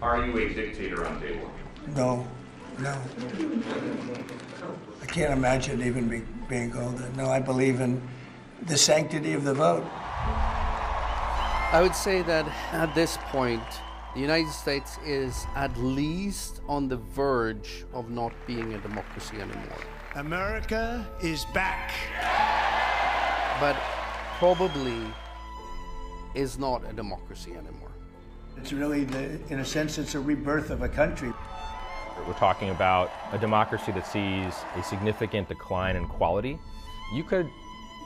Are you a dictator on day one? No. I can't imagine even being called that. No, I believe in the sanctity of the vote. I would say that at this point, the United States is at least on the verge of not being a democracy anymore. America is back. But probably is not a democracy anymore. It's really, in a sense, it's a rebirth of a country. We're talking about a democracy that sees a significant decline in quality. You could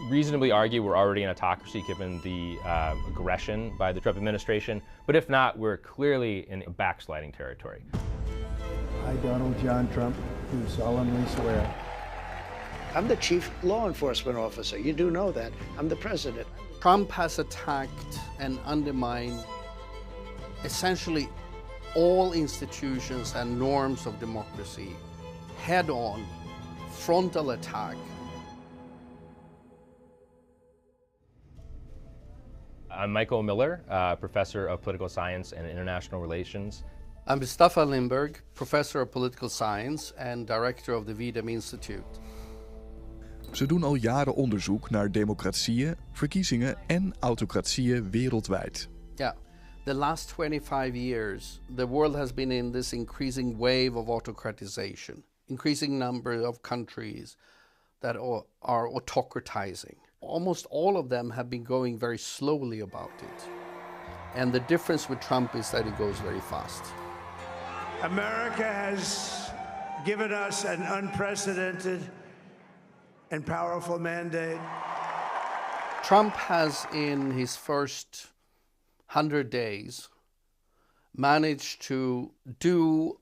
reasonably argue we're already an autocracy given the aggression by the Trump administration, but if not, we're clearly in backsliding territory. I, Donald John Trump, do solemnly swear. I'm the chief law enforcement officer. You do know that. I'm the president. Trump has attacked and undermined essentially all institutions and norms of democracy head-on, frontal attack. I'm Michael Miller, professor of political science and international relations. I'm Staffan Lindberg, professor of political science and director of the Wiedem Institute. Ze doen al jaren onderzoek naar democratieën, verkiezingen en autocratieën wereldwijd. Yeah, the last 25 years, the world has been in this increasing wave of autocratization, increasing number of countries that are autocratizing. Almost all of them have been going very slowly about it. And the difference with Trump is that he goes very fast. America has given us an unprecedented and powerful mandate. Trump has, in his first 100 days, managed to do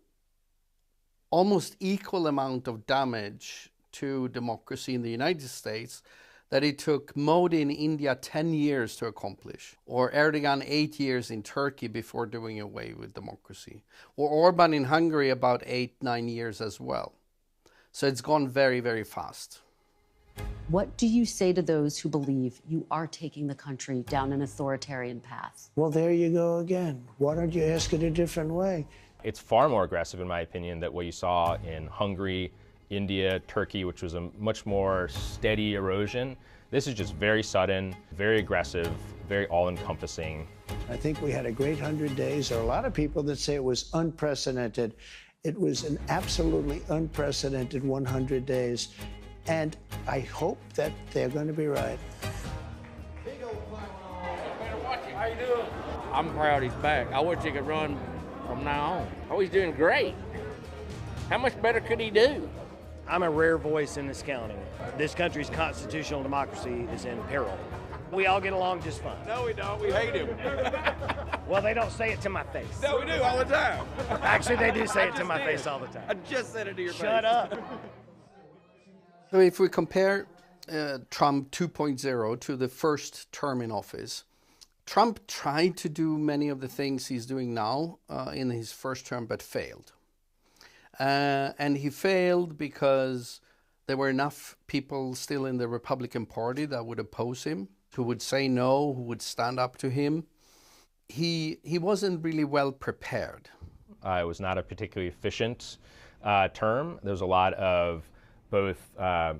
almost equal amount of damage to democracy in the United States that it took Modi in India 10 years to accomplish, or Erdogan 8 years in Turkey before doing away with democracy, or Orban in Hungary about 8-9 years as well. So it's gone very, very fast. What do you say to those who believe you are taking the country down an authoritarian path? Well, there you go again. Why don't you ask it a different way? It's far more aggressive, in my opinion, than what you saw in Hungary, India, Turkey, which was a much more steady erosion. This is just very sudden, very aggressive, very all-encompassing. I think we had a great 100 days. There are a lot of people that say it was unprecedented. It was an absolutely unprecedented 100 days. And I hope that they're going to be right. How you doing? I'm proud he's back. I wish he could run from now on. Oh, he's doing great. How much better could he do? I'm a rare voice in this county. This country's constitutional democracy is in peril. We all get along just fine. No, we don't. We hate him. Well, they don't say it to my face. No, we do all the time. Actually, they do say it to my face all the time. I just said it to your face. Shut up. So if we compare Trump 2.0 to the first term in office, Trump tried to do many of the things he's doing now in his first term, but failed. And he failed because there were enough people still in the Republican Party that would oppose him, who would say no, who would stand up to him. He wasn't really well prepared. It was not a particularly efficient term. There was a lot of both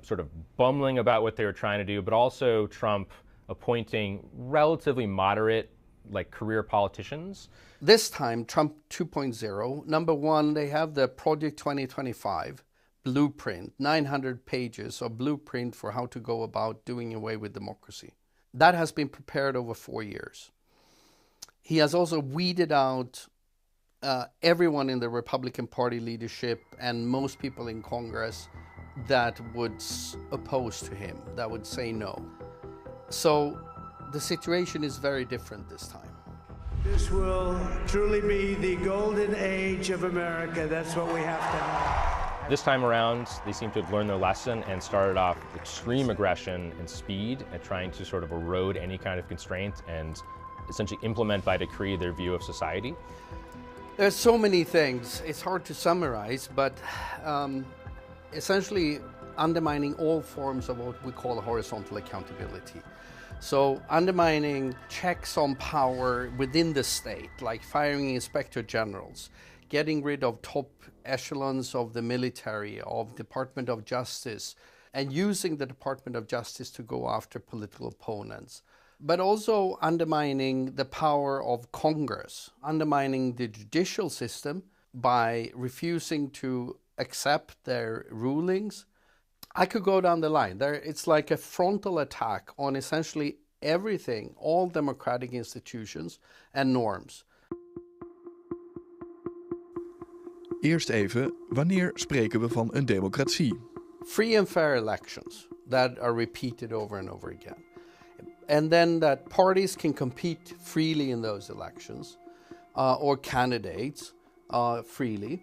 sort of bumbling about what they were trying to do, but also Trump appointing relatively moderate, like, career politicians. This time, Trump 2.0, number one, they have the Project 2025 blueprint, 900 pages of blueprint for how to go about doing away with democracy. That has been prepared over 4 years. He has also weeded out everyone in the Republican Party leadership and most people in Congress that would oppose to him, that would say no. So the situation is very different this time. This will truly be the golden age of America. That's what we have to have. This time around, they seem to have learned their lesson and started off extreme aggression and speed at trying to sort of erode any kind of constraint and essentially implement by decree their view of society. There's so many things. It's hard to summarize, but essentially undermining all forms of what we call horizontal accountability. So undermining checks on power within the state, like firing inspector generals, getting rid of top echelons of the military, of Department of Justice, and using the Department of Justice to go after political opponents. But also undermining the power of Congress, undermining the judicial system by refusing to accept their rulings. I could go down the line. It's like a frontal attack on essentially everything, all democratic institutions and norms. Eerst even, wanneer spreken we van een democratie? Free and fair elections that are repeated over and over again. And then that parties can compete freely in those elections, or candidates freely,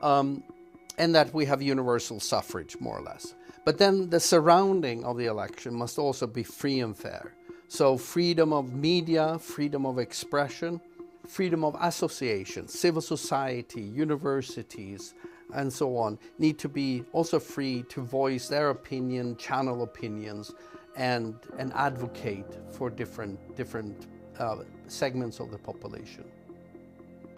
and that we have universal suffrage, more or less. But then the surrounding of the election must also be free and fair. So freedom of media, freedom of expression, freedom of association, civil society, universities, and so on need to be also free to voice their opinion, channel opinions, and advocate for different segments of the population.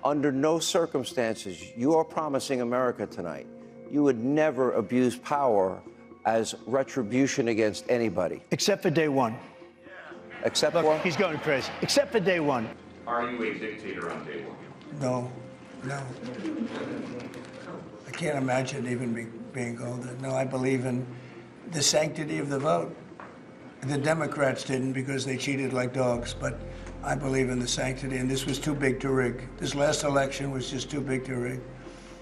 Under no circumstances, you are promising America tonight, you would never abuse power as retribution against anybody. Except for day one. Except Look, what? he's going crazy. Except for day one. Are you a dictator on day one? No. I can't imagine even being golden. No, I believe in the sanctity of the vote. The Democrats didn't because they cheated like dogs, but I believe in the sanctity, and this was too big to rig. This last election was just too big to rig.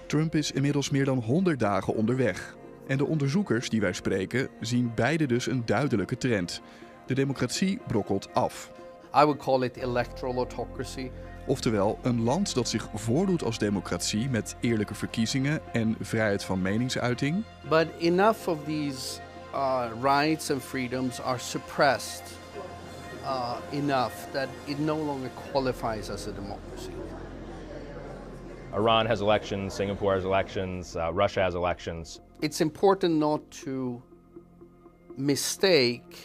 Trump is inmiddels meer dan 100 dagen onderweg. En de onderzoekers die wij spreken zien beide dus een duidelijke trend. De democratie brokkelt af. I would call it electoral autocracy. Oftewel, een land dat zich voordoet als democratie met eerlijke verkiezingen en vrijheid van meningsuiting. But enough of these rights and freedoms are suppressed enough that it no longer qualifies as a democracy. Iran has elections, Singapore has elections, Russia has elections. It's important not to mistake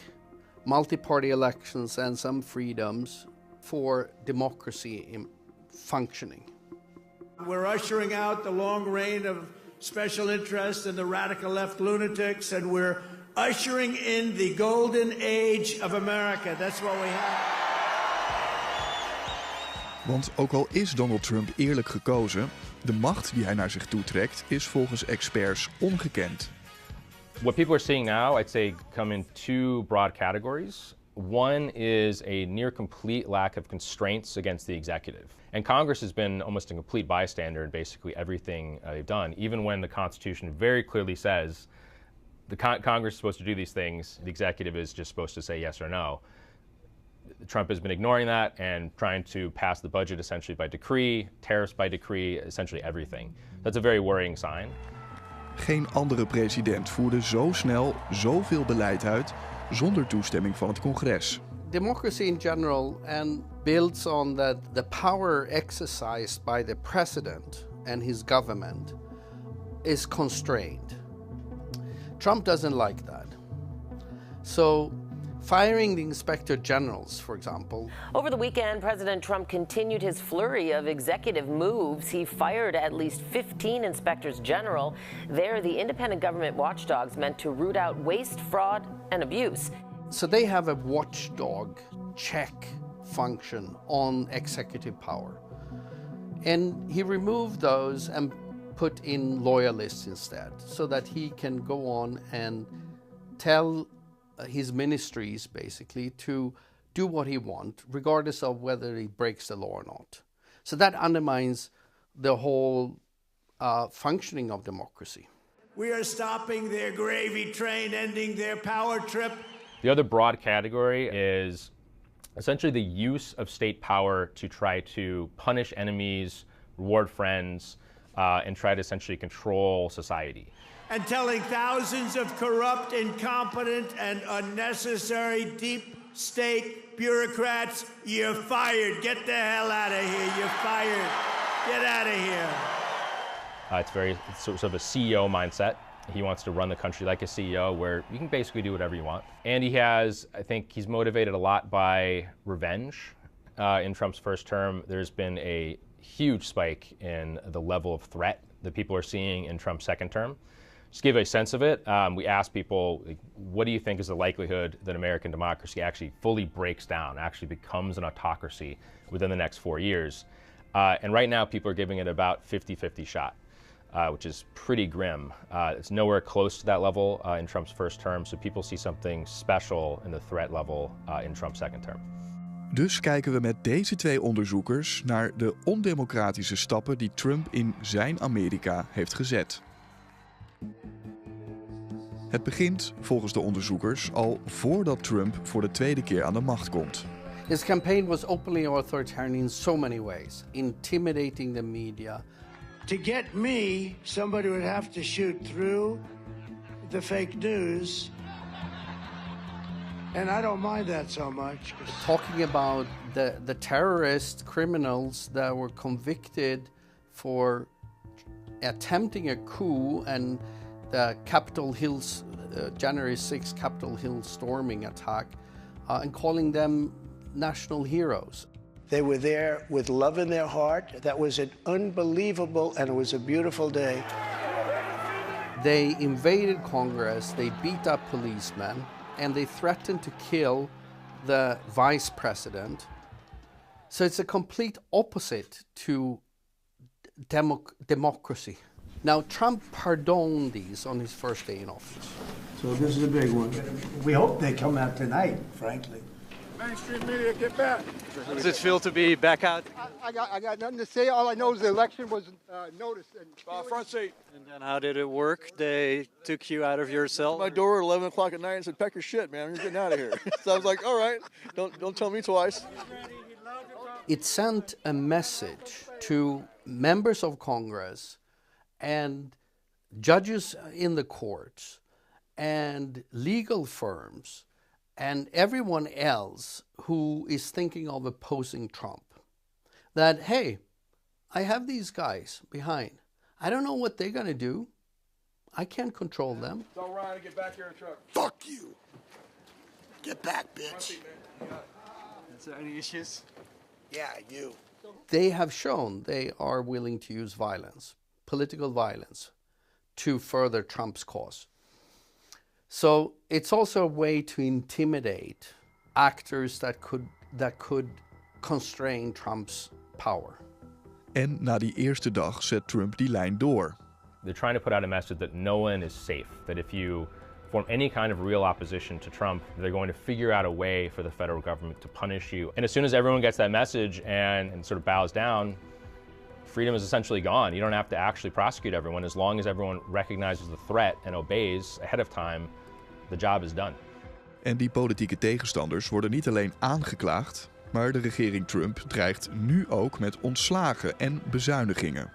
multi-party elections and some freedoms for democracy in functioning. We're ushering out the long reign of special interests and the radical left lunatics, and we're ushering in the golden age of America. That's what we have. Want ook al is Donald Trump eerlijk gekozen, de macht die hij naar zich toetrekt is volgens experts ongekend. What people are seeing now, I'd say, come in two broad categories. One is a near complete lack of constraints against the executive. And Congress has been almost a complete bystander in basically everything they've done, even when the Constitution very clearly says the Congress is supposed to do these things, the executive is just supposed to say yes or no. Trump has been ignoring that and trying to pass the budget essentially by decree, tariffs by decree, essentially everything. That's a very worrying sign. Geen andere president voerde zo snel zoveel beleid uit zonder toestemming van het congres. Democracy in general and builds on that the power exercised by the president and his government is constrained. Trump doesn't like that. So firing the inspector generals, for example. Over the weekend, President Trump continued his flurry of executive moves. He fired at least 15 inspectors general. They're the independent government watchdogs meant to root out waste, fraud, and abuse. So they have a watchdog check function on executive power. And he removed those and put in loyalists instead, so that he can go on and tell his ministries basically to do what he wants, regardless of whether he breaks the law or not. So that undermines the whole functioning of democracy. We are stopping their gravy train, ending their power trip. The other broad category is essentially the use of state power to try to punish enemies, reward friends, and try to essentially control society. And telling thousands of corrupt, incompetent, and unnecessary deep state bureaucrats, you're fired. Get the hell out of here. You're fired. Get out of here. It's sort of a CEO mindset. He wants to run the country like a CEO where you can basically do whatever you want. And I think he's motivated a lot by revenge. In Trump's first term, there's been a huge spike in the level of threat that people are seeing in Trump's second term. Just to give a sense of it, we asked people, like, what do you think is the likelihood that American democracy actually fully breaks down, actually becomes an autocracy within the next 4 years? And right now, people are giving it about 50-50 shot, which is pretty grim. It's nowhere close to that level in Trump's first term, so people see something special in the threat level in Trump's second term. Dus kijken we met deze twee onderzoekers naar de ondemocratische stappen die Trump in zijn Amerika heeft gezet. Het begint, volgens de onderzoekers, al voordat Trump voor de tweede keer aan de macht komt. His campaign was openly authoritarian in so many ways, intimidating the media. To get me, somebody would have to shoot through the fake news. And I don't mind that so much. Talking about the terrorist criminals that were convicted for attempting a coup and the Capitol Hill's January 6th Capitol Hill storming attack, and calling them national heroes. They were there with love in their heart. That was an unbelievable, and it was a beautiful day. They invaded Congress, they beat up policemen, and they threatened to kill the vice president. So it's a complete opposite to democracy. Now, Trump pardoned these on his first day in office. So this is a big one. We hope they come out tonight, frankly. Mainstream media, get back. How does it feel to be back out? I got nothing to say. All I know is the election was noticed. And front seat. And then how did it work? They took you out of your cell? My door at 11 o'clock at night and said, "Pack your shit, man. You're getting out of here." So I was like, all right, don't tell me twice. It sent a message to members of Congress and judges in the courts and legal firms and everyone else who is thinking of opposing Trump, that, hey, I have these guys behind. I don't know what they're going to do. I can't control them. Tell Ryan to get back here in the truck. Fuck you. Get back, bitch. Is there any issues? Yeah, you. They have shown they are willing to use violence, political violence, to further Trump's cause. So it's also a way to intimidate actors that could constrain Trump's power. En na die eerste dag zet Trump die lijn door. They're trying to put out a message that no one is safe, that if you form any kind of real opposition to Trump, they're going to figure out a way for the federal government to punish you. And as soon as everyone gets that message and sort of bows down, freedom is essentially gone. You don't have to actually prosecute everyone. As long as everyone recognizes the threat and obeys ahead of time, the job is done. En die politieke tegenstanders worden niet alleen aangeklaagd, maar de regering Trump dreigt nu ook met ontslagen en bezuinigingen.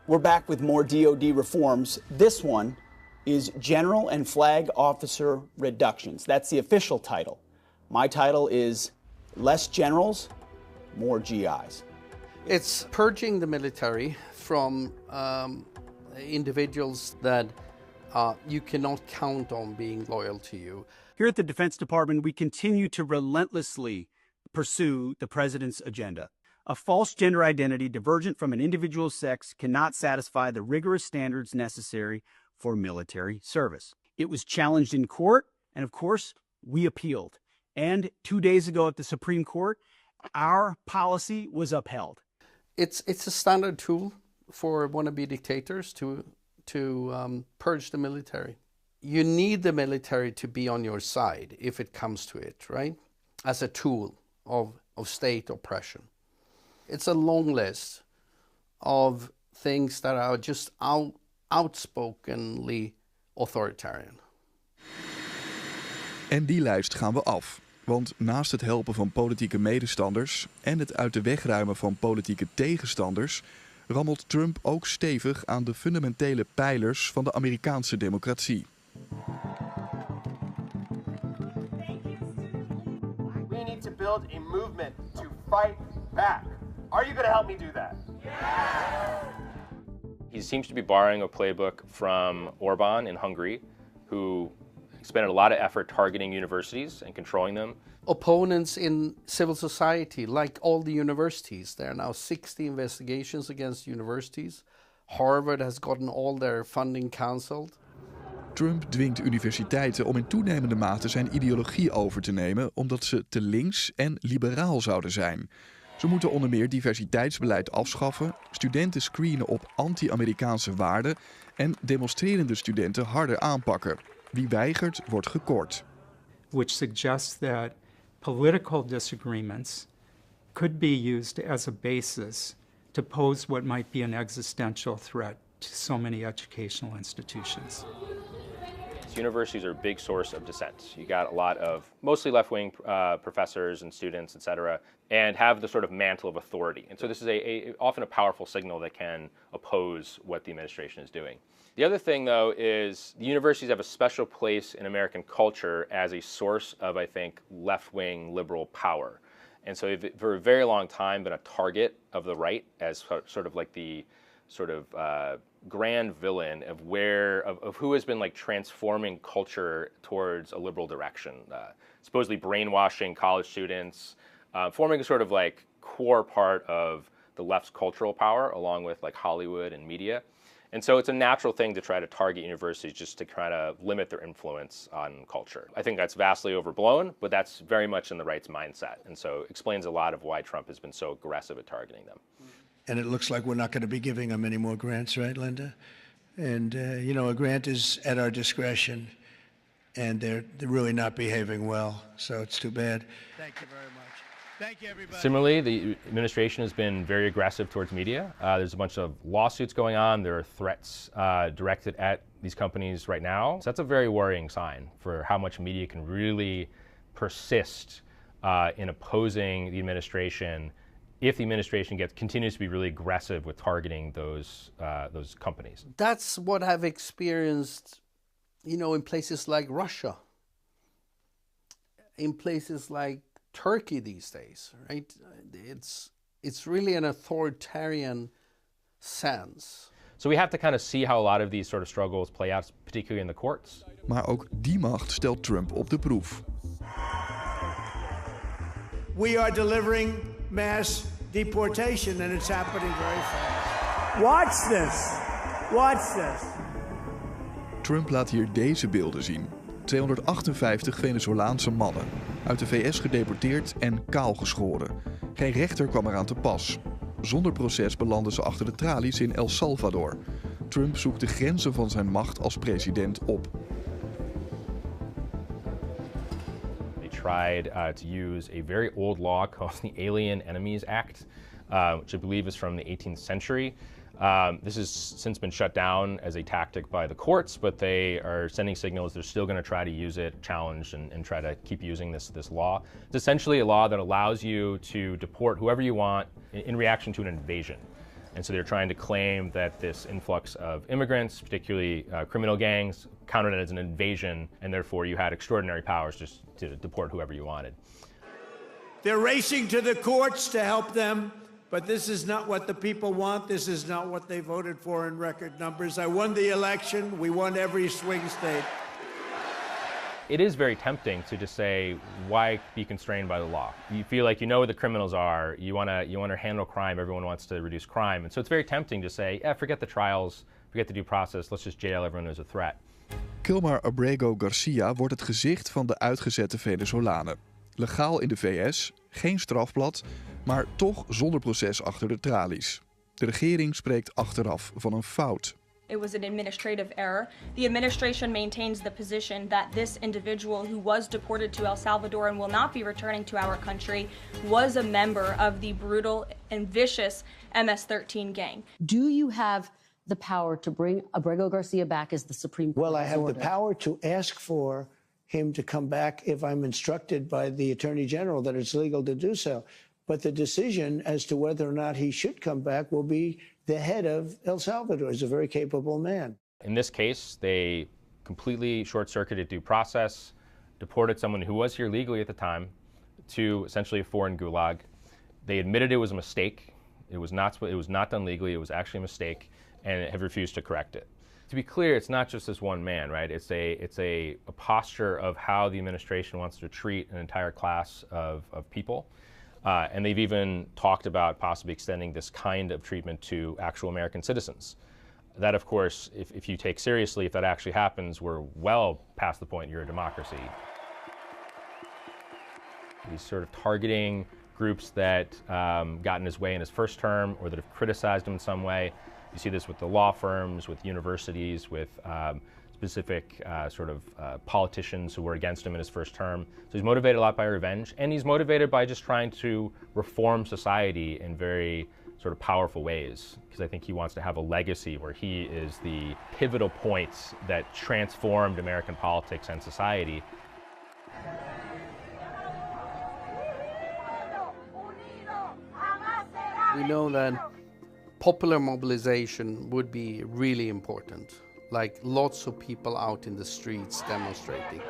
We're back with more DoD reforms. This one is General and Flag Officer Reductions. That's the official title. My title is Less Generals, More GIs. It's purging the military from individuals that you cannot count on being loyal to you. Here at the Defense Department, we continue to relentlessly pursue the president's agenda. A false gender identity divergent from an individual's sex cannot satisfy the rigorous standards necessary for military service. It was challenged in court, and of course, we appealed. And 2 days ago at the Supreme Court, our policy was upheld. It's a standard tool for wannabe dictators to purge the military. You need the military to be on your side if it comes to it, right? As a tool of state oppression. It's a long list of things that are just outspokenly authoritarian. En die lijst gaan we af. Want naast het helpen van politieke medestanders en het uit de weg ruimen van politieke tegenstanders, rammelt Trump ook stevig aan de fundamentele pijlers van de Amerikaanse democratie. We need to build a movement to fight back. Are you going to help me do that? He seems to be borrowing a playbook from Orban in Hungary, who expended a lot of effort targeting universities and controlling them. Opponents in civil society, like all the universities, there are now 60 investigations against universities. Harvard has gotten all their funding cancelled. Trump dwingt universiteiten om in toenemende mate zijn ideologie over te nemen, omdat ze te links en liberaal zouden zijn. Ze moeten onder meer diversiteitsbeleid afschaffen, studenten screenen op anti-Amerikaanse waarden en demonstrerende studenten harder aanpakken. Wie weigert, wordt gekort. Which suggests that political disagreements could be used as a basis to pose what might be an existential threat to so many educational institutions. Universities are a big source of dissent. You got a lot of mostly left-wing professors and students, et cetera, and have the sort of mantle of authority. And so this is often a powerful signal that can oppose what the administration is doing. The other thing, though, is the universities have a special place in American culture as a source of, I think, left-wing liberal power. And so they've, for a very long time, been a target of the right as sort of like the sort of grand villain of who has been like transforming culture towards a liberal direction, supposedly brainwashing college students, forming a sort of like core part of the left's cultural power, along with like Hollywood and media. And so it's a natural thing to try to target universities just to kind of limit their influence on culture. I think that's vastly overblown, but that's very much in the right's mindset. And so it explains a lot of why Trump has been so aggressive at targeting them. And it looks like we're not going to be giving them any more grants, right, Linda? And, you know, a grant is at our discretion, and they're really not behaving well, so it's too bad. Thank you very much. Thank you, everybody. Similarly, the administration has been very aggressive towards media. There's a bunch of lawsuits going on. There are threats directed at these companies right now. So that's a very worrying sign for how much media can really persist in opposing the administration if the administration continues to be really aggressive with targeting those companies. That's what I've experienced, you know, in places like Russia, in places like Turkey these days, right? It's really an authoritarian sense. So we have to kind of see how a lot of these sort of struggles play out, particularly in the courts. Maar ook die macht stelt Trump op de proef. We are delivering mass deportation, and it's happening very fast. Watch this. Watch this. Trump laat hier deze beelden zien. 258 Venezolaanse mannen, uit de VS gedeporteerd en kaalgeschoren. Geen rechter kwam eraan te pas. Zonder proces belanden ze achter de tralies in El Salvador. Trump zoekt de grenzen van zijn macht als president op. Tried to use a very old law called the Alien Enemies Act, which I believe is from the 18th century. This has since been shut down as a tactic by the courts, but they are sending signals they're still going to try to use it, challenge, and try to keep using this law. It's essentially a law that allows you to deport whoever you want in reaction to an invasion. And so they're trying to claim that this influx of immigrants, particularly criminal gangs, counted it as an invasion, and therefore you had extraordinary powers just to deport whoever you wanted. They're racing to the courts to help them, but this is not what the people want. This is not what they voted for in record numbers. I won the election. We won every swing state. It is very tempting to just say, why be constrained by the law? You feel like you know who the criminals are, you want to handle crime, everyone wants to reduce crime. And so it's very tempting to say, forget the trials, forget the due process, let's just jail everyone who's a threat. Kilmar Abrego Garcia wordt het gezicht van de uitgezette Venezolanen. Legaal in de VS, geen strafblad, maar toch zonder proces achter de tralies. De regering spreekt achteraf van een fout. It was an administrative error. The administration maintains the position that this individual who was deported to El Salvador and will not be returning to our country was a member of the brutal and vicious MS-13 gang. Do you have the power to bring Abrego Garcia back as the Supreme Court? Well, I have ordered? the power to ask for him to come back if I'm instructed by the Attorney General that it's legal to do so. But the decision as to whether or not he should come back will be the head of El Salvador. He's a very capable man. In this case, they completely short-circuited due process, deported someone who was here legally at the time to essentially a foreign gulag. They admitted it was a mistake. It was not done legally. It was actually a mistake, and have refused to correct it. To be clear, it's not just this one man, right? It's a posture of how the administration wants to treat an entire class of people. And they've even talked about possibly extending this kind of treatment to actual American citizens. That, of course, if you take seriously, if that actually happens, we're well past the point you're a democracy. He's sort of targeting groups that got in his way in his first term or that have criticized him in some way. You see this with the law firms, with universities, with specific politicians who were against him in his first term. So he's motivated a lot by revenge, and he's motivated by just trying to reform society in very sort of powerful ways, because I think he wants to have a legacy where he is the pivotal point that transformed American politics and society. We know that popular mobilization would be really important, like lots of people out in the streets demonstrating.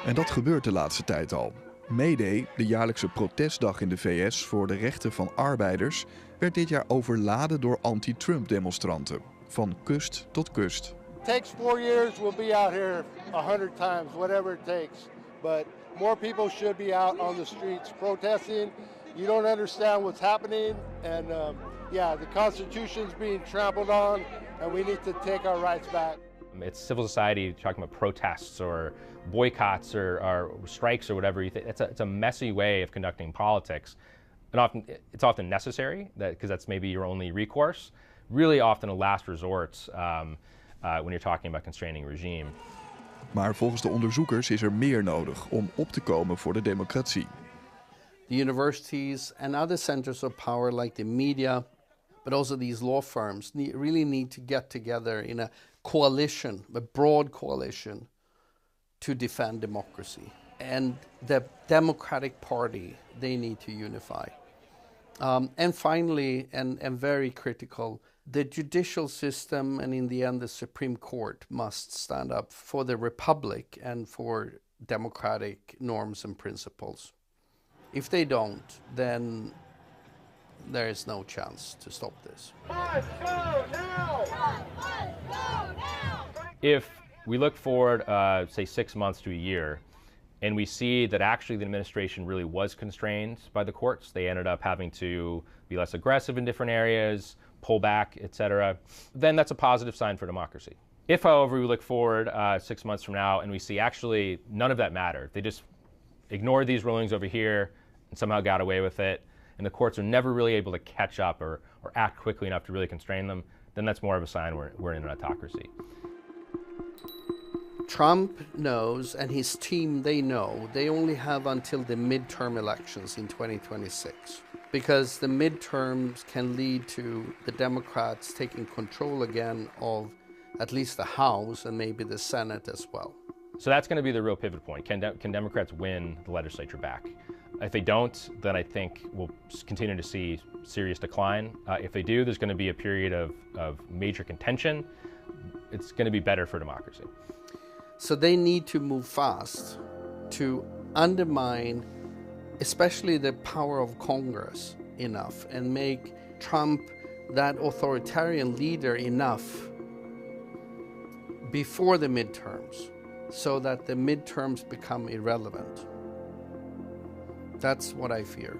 En dat gebeurt de laatste tijd al. May Day, de jaarlijkse protestdag in de VS voor de rechten van arbeiders, werd dit jaar overladen door anti-Trump-demonstranten. Van kust tot kust. It takes 4 years, we'll be out here 100 times, whatever it takes. But more people should be out on the streets protesting. You don't understand what's happening, and the Constitution's being trampled on, and we need to take our rights back. It's civil society talking about protests or boycotts or strikes or whatever. It's a messy way of conducting politics. And it's often necessary, because that's maybe your only recourse. Really often a last resort when you're talking about constraining a regime. Maar volgens de onderzoekers is er meer nodig om op te komen voor de democratie. The universities and other centers of power like the media, but also these law firms, really need to get together in a coalition, a broad coalition, to defend democracy. And the Democratic Party, they need to unify. And finally, and very critical, the judicial system and in the end the Supreme Court must stand up for the republic and for democratic norms and principles. If they don't, then there is no chance to stop this. If we look forward, say 6 months to a year, and we see that actually the administration really was constrained by the courts, they ended up having to be less aggressive in different areas, pull back, etc., then that's a positive sign for democracy. If, however, we look forward 6 months from now and we see actually none of that mattered, they just ignored these rulings over here and somehow got away with it, and the courts are never really able to catch up or act quickly enough to really constrain them, then that's more of a sign we're in an autocracy. Trump knows, and his team, they know, they only have until the midterm elections in 2026, because the midterms can lead to the Democrats taking control again of at least the House and maybe the Senate as well. So that's going to be the real pivot point. Can Democrats win the legislature back? If they don't, then I think we'll continue to see serious decline. If they do, there's going to be a period of major contention. It's going to be better for democracy. So they need to move fast to undermine especially the power of Congress enough and make Trump that authoritarian leader enough before the midterms so that the midterms become irrelevant. That's what I fear.